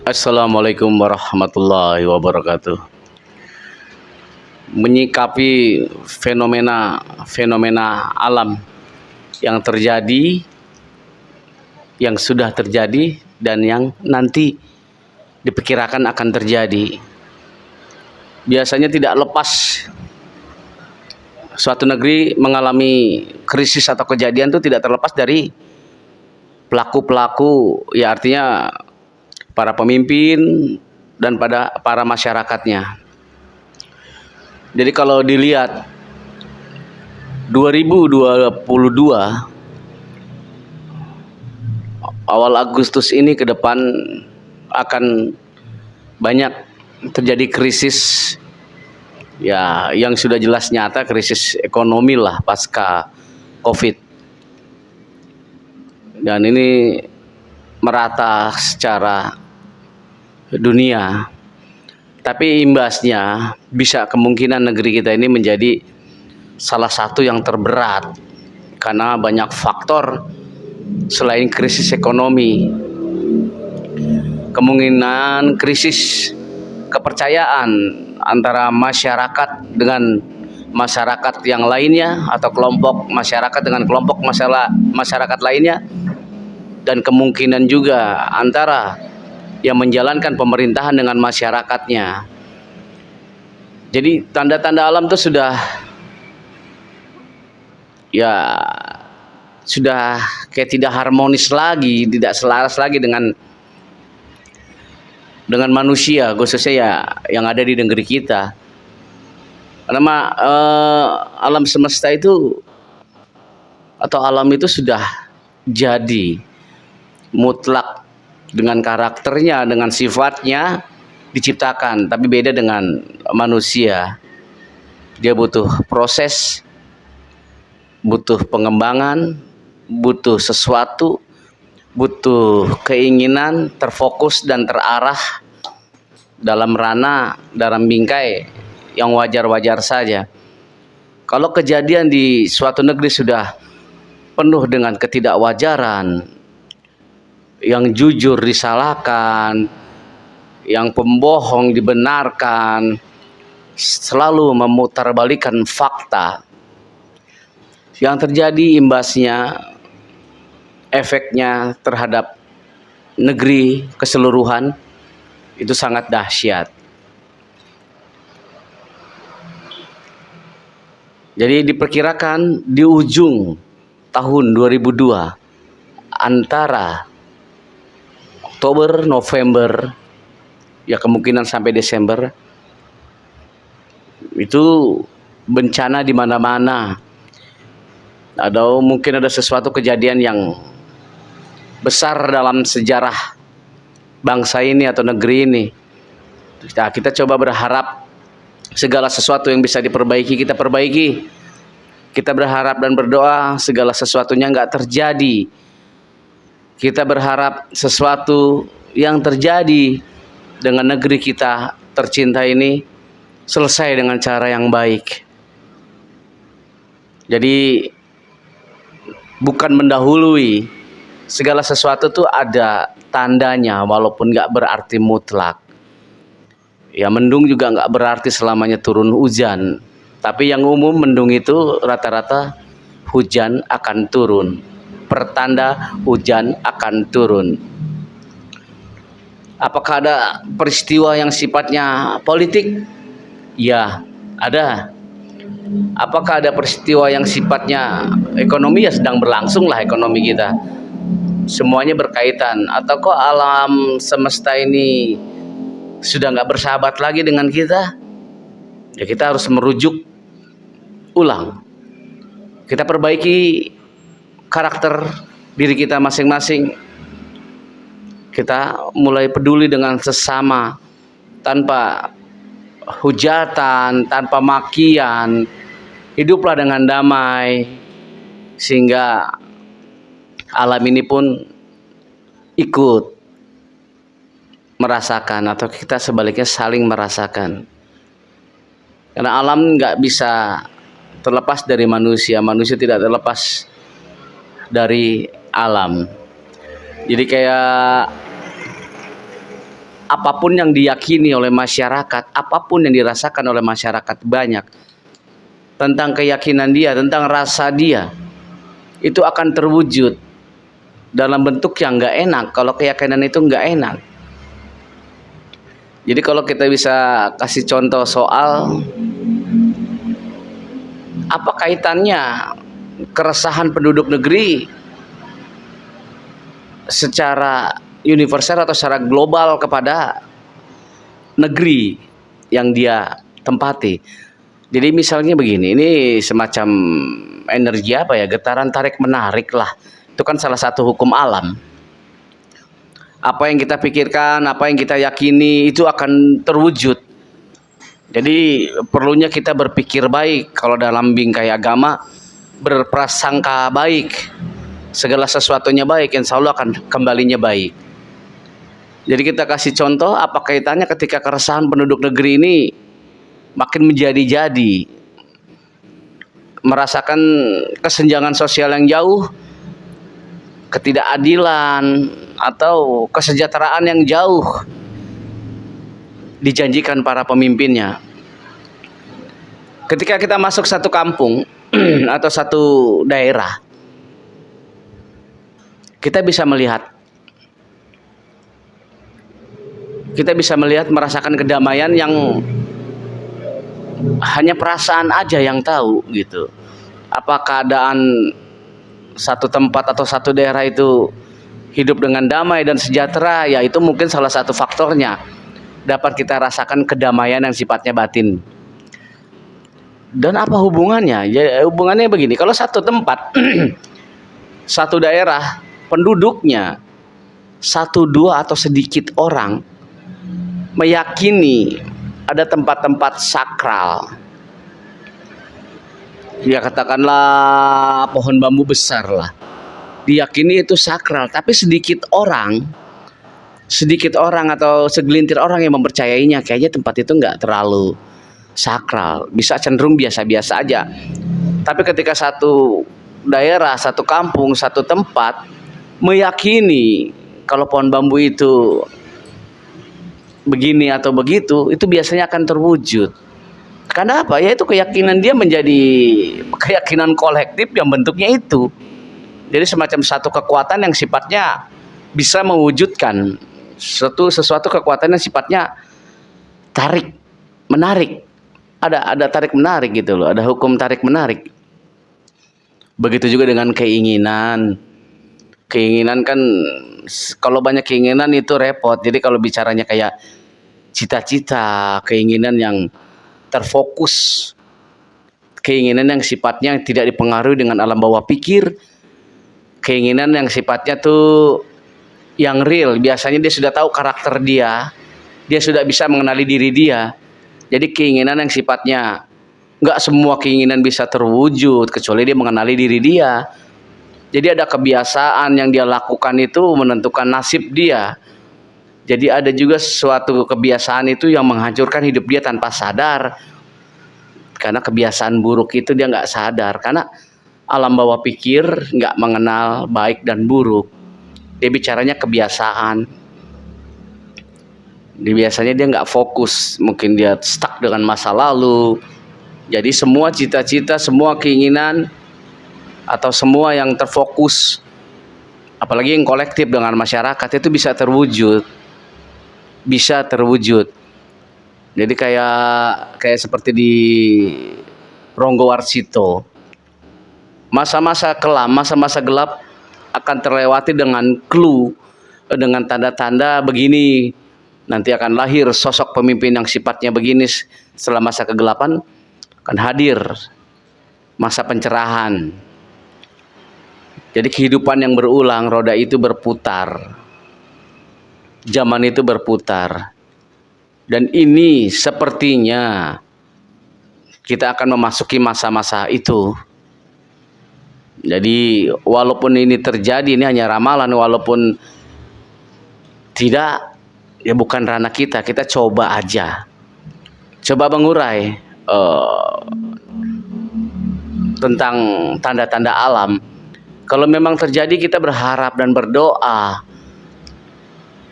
Assalamualaikum warahmatullahi wabarakatuh. Menyikapi fenomena alam yang terjadi, yang sudah terjadi, dan yang nanti diperkirakan akan terjadi. Biasanya tidak lepas suatu negeri mengalami krisis atau kejadian itu tidak terlepas dari pelaku-pelaku, ya artinya para pemimpin dan pada para masyarakatnya. Jadi kalau dilihat 2022 awal Agustus ini ke depan akan banyak terjadi krisis, ya yang sudah jelas nyata, krisis ekonomi lah pasca Covid. Dan ini merata secara dunia. Tapi imbasnya bisa kemungkinan negeri kita ini menjadi salah satu yang terberat karena banyak faktor selain krisis ekonomi. Kemungkinan krisis kepercayaan antara masyarakat dengan masyarakat yang lainnya, atau kelompok masyarakat dengan kelompok masyarakat lainnya, dan kemungkinan juga antara yang menjalankan pemerintahan dengan masyarakatnya. Jadi tanda-tanda alam itu sudah kayak tidak harmonis lagi, tidak selaras lagi dengan manusia, khususnya ya yang ada di negeri kita. Karena alam semesta itu atau alam itu sudah jadi mutlak dengan karakternya, dengan sifatnya diciptakan, tapi beda dengan manusia. Dia butuh proses, butuh pengembangan, butuh sesuatu, butuh keinginan terfokus dan terarah dalam bingkai yang wajar-wajar saja. Kalau kejadian di suatu negeri sudah penuh dengan ketidakwajaran, yang jujur disalahkan, yang pembohong dibenarkan, selalu memutarbalikkan fakta, yang terjadi imbasnya, efeknya terhadap negeri keseluruhan itu sangat dahsyat. Jadi diperkirakan di ujung tahun 2002 antara Oktober, November, ya kemungkinan sampai Desember, itu bencana di mana-mana. Atau mungkin ada sesuatu kejadian yang besar dalam sejarah bangsa ini atau negeri ini. Nah, kita coba berharap segala sesuatu yang bisa diperbaiki, kita perbaiki. Kita berharap dan berdoa segala sesuatunya nggak terjadi. Kita berharap sesuatu yang terjadi dengan negeri kita tercinta ini selesai dengan cara yang baik. Jadi bukan mendahului, segala sesuatu tuh ada tandanya walaupun nggak berarti mutlak. Ya mendung juga nggak berarti selamanya turun hujan. Tapi yang umum mendung itu rata-rata hujan akan turun. Pertanda hujan akan turun. Apakah ada peristiwa yang sifatnya politik? Ya, ada. Apakah ada peristiwa yang sifatnya ekonomi? Ya sedang berlangsung lah ekonomi kita. Semuanya berkaitan. Atau kok alam semesta ini sudah nggak bersahabat lagi dengan kita? Ya kita harus merujuk ulang. Kita perbaiki karakter diri kita masing-masing. Kita mulai peduli dengan sesama tanpa hujatan, tanpa makian. Hiduplah dengan damai sehingga alam ini pun ikut merasakan, atau kita sebaliknya saling merasakan. Karena alam nggak bisa terlepas dari manusia, manusia tidak terlepas dari alam. Jadi kayak apapun yang diyakini oleh masyarakat, apapun yang dirasakan oleh masyarakat banyak tentang keyakinan dia, tentang rasa dia, itu akan terwujud dalam bentuk yang nggak enak kalau keyakinan itu nggak enak. Jadi kalau kita bisa kasih contoh soal apa kaitannya keresahan penduduk negeri secara universal atau secara global kepada negeri yang dia tempati. Jadi misalnya begini, ini semacam energi apa ya, getaran tarik menarik lah. Itu kan salah satu hukum alam. Apa yang kita pikirkan, apa yang kita yakini itu akan terwujud. Jadi perlunya kita berpikir baik. Kalau dalam bingkai agama, berprasangka baik. Segala sesuatunya baik, insya Allah akan kembalinya baik. Jadi kita kasih contoh apa kaitannya ketika keresahan penduduk negeri ini makin menjadi-jadi, merasakan kesenjangan sosial yang jauh, ketidakadilan atau kesejahteraan yang jauh dijanjikan para pemimpinnya. Ketika kita masuk satu kampung atau satu daerah, kita bisa melihat merasakan kedamaian yang hanya perasaan aja yang tahu gitu. Apa keadaan satu tempat atau satu daerah itu hidup dengan damai dan sejahtera, ya itu mungkin salah satu faktornya dapat kita rasakan kedamaian yang sifatnya batin. Dan apa hubungannya? Ya hubungannya begini, kalau satu tempat satu daerah penduduknya satu dua atau sedikit orang meyakini ada tempat-tempat sakral, ya katakanlah pohon bambu besar lah, diyakini itu sakral, tapi sedikit orang atau segelintir orang yang mempercayainya, kayaknya tempat itu nggak terlalu sakral, bisa cenderung biasa-biasa aja. Tapi ketika satu daerah, satu kampung, satu tempat meyakini kalau pohon bambu itu begini atau begitu, itu biasanya akan terwujud. Karena apa? Ya itu keyakinan dia menjadi keyakinan kolektif yang bentuknya itu. Jadi semacam satu kekuatan yang sifatnya bisa mewujudkan sesuatu kekuatan yang sifatnya tarik menarik. Ada tarik menarik gitu loh, ada hukum tarik menarik. Begitu juga dengan keinginan. Keinginan kan kalau banyak keinginan itu repot. Jadi kalau bicaranya kayak cita-cita, keinginan yang terfokus, keinginan yang sifatnya tidak dipengaruhi dengan alam bawah pikir, keinginan yang sifatnya tuh yang real, biasanya dia sudah tahu karakter dia sudah bisa mengenali diri dia. Jadi keinginan yang sifatnya nggak semua keinginan bisa terwujud kecuali dia mengenali diri dia. Jadi ada kebiasaan yang dia lakukan itu menentukan nasib dia. Jadi ada juga suatu kebiasaan itu yang menghancurkan hidup dia tanpa sadar. Karena kebiasaan buruk itu dia nggak sadar. Karena alam bawah pikir nggak mengenal baik dan buruk. Dia bicaranya kebiasaan. Biasanya dia nggak fokus. Mungkin dia stuck dengan masa lalu. Jadi semua cita-cita, semua keinginan, atau semua yang terfokus, apalagi yang kolektif dengan masyarakat, itu bisa terwujud. Jadi kayak seperti di Ronggowarsito, masa-masa kelam, masa-masa gelap akan terlewati dengan clue, dengan tanda-tanda begini, nanti akan lahir sosok pemimpin yang sifatnya begini. Setelah masa kegelapan akan hadir masa pencerahan. Jadi kehidupan yang berulang, roda itu berputar, zaman itu berputar. Dan ini sepertinya kita akan memasuki masa-masa itu. Jadi walaupun ini terjadi, ini hanya ramalan, walaupun tidak, ya bukan ranah kita, kita coba aja. Coba mengurai tentang tanda-tanda alam. Kalau memang terjadi, kita berharap dan berdoa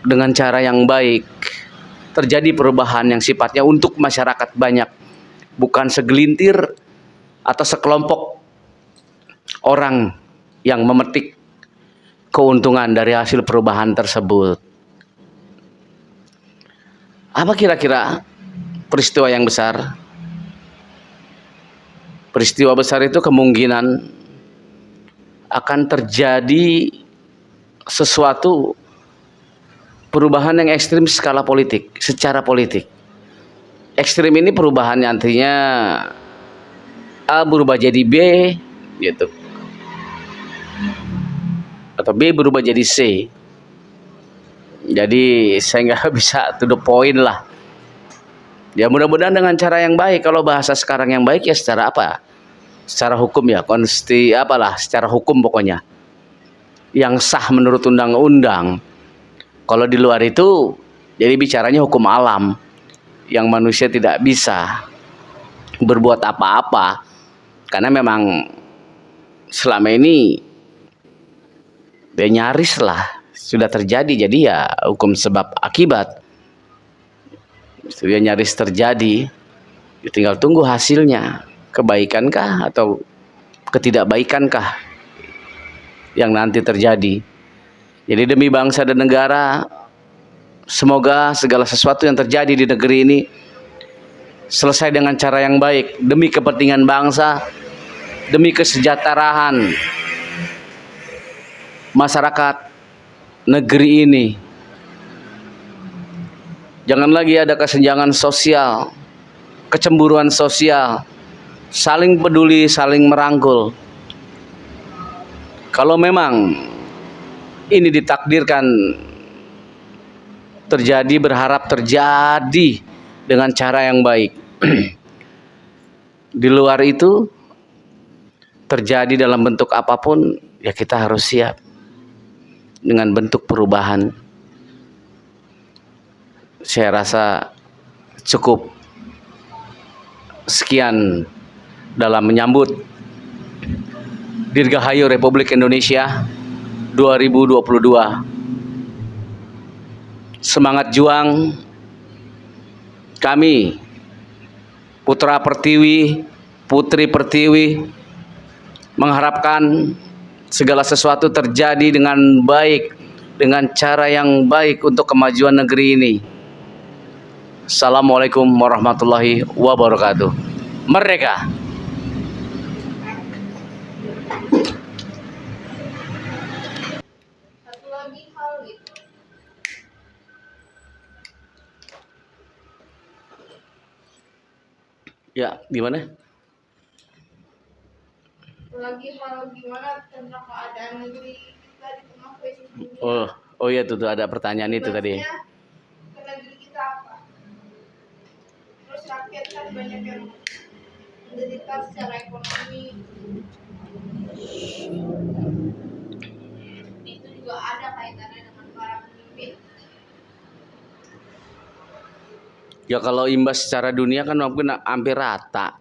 dengan cara yang baik. terjadi perubahan yang sifatnya untuk masyarakat banyak, bukan segelintir atau sekelompok orang yang memetik keuntungan dari hasil perubahan tersebut. Apa kira-kira peristiwa yang besar? Peristiwa besar itu kemungkinan akan terjadi sesuatu perubahan yang ekstrim skala politik, secara politik. Ekstrim ini perubahan artinya A berubah jadi B, gitu. Atau B berubah jadi C. Jadi saya nggak bisa to the point lah. Ya mudah-mudahan dengan cara yang baik. Kalau bahasa sekarang yang baik ya secara apa? Secara hukum ya, secara hukum pokoknya. Yang sah menurut undang-undang. Kalau di luar itu, jadi bicaranya hukum alam, yang manusia tidak bisa berbuat apa-apa, karena memang selama ini ya nyaris lah sudah terjadi. Jadi ya hukum sebab akibat sudah nyaris terjadi, tinggal tunggu hasilnya, kebaikankah atau ketidakbaikankah yang nanti terjadi. Jadi demi bangsa dan negara, semoga segala sesuatu yang terjadi di negeri ini selesai dengan cara yang baik, demi kepentingan bangsa, demi kesejahteraan masyarakat negeri ini. Jangan lagi ada kesenjangan sosial, kecemburuan sosial, saling peduli, saling merangkul. Kalau memang ini ditakdirkan terjadi, berharap terjadi dengan cara yang baik. Di luar itu terjadi dalam bentuk apapun, ya kita harus siap dengan bentuk perubahan. Saya rasa cukup sekian dalam menyambut Dirgahayu Republik Indonesia 2022. Semangat juang kami, Putra Pertiwi, Putri Pertiwi, mengharapkan segala sesuatu terjadi dengan baik, dengan cara yang baik untuk kemajuan negeri ini. Assalamualaikum warahmatullahi wabarakatuh. Merdeka! Ya, gimana? Lagi hal gimana tentang keadaan negeri kita di tengah krisis dunia. Oh iya tuh ada pertanyaan itu tadi. Ke negeri kita apa? Terus rakyat kan banyak yang menderita secara ekonomi. Itu juga ada kaitannya dengan para pemimpin. Ya kalau imbas secara dunia kan mungkin hampir rata.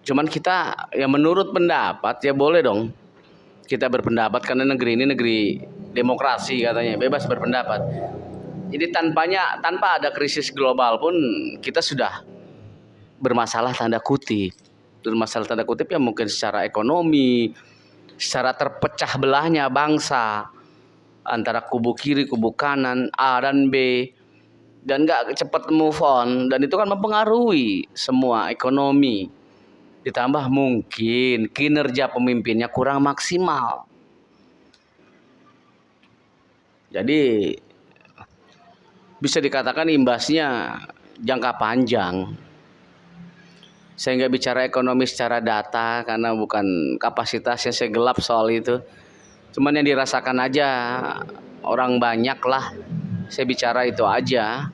Cuman kita ya menurut pendapat ya boleh dong kita berpendapat, karena negeri ini negeri demokrasi katanya, bebas berpendapat. Jadi tanpa ada krisis global pun kita sudah bermasalah tanda kutip. Bermasalah tanda kutip ya mungkin secara ekonomi, secara terpecah belahnya bangsa antara kubu kiri, kubu kanan, A dan B. Dan nggak cepat move on, dan itu kan mempengaruhi semua ekonomi. Ditambah mungkin kinerja pemimpinnya kurang maksimal. Jadi bisa dikatakan imbasnya jangka panjang. Saya nggak bicara ekonomi secara data karena bukan kapasitasnya, saya gelap soal itu. Cuman yang dirasakan aja orang banyak lah. Saya bicara itu aja.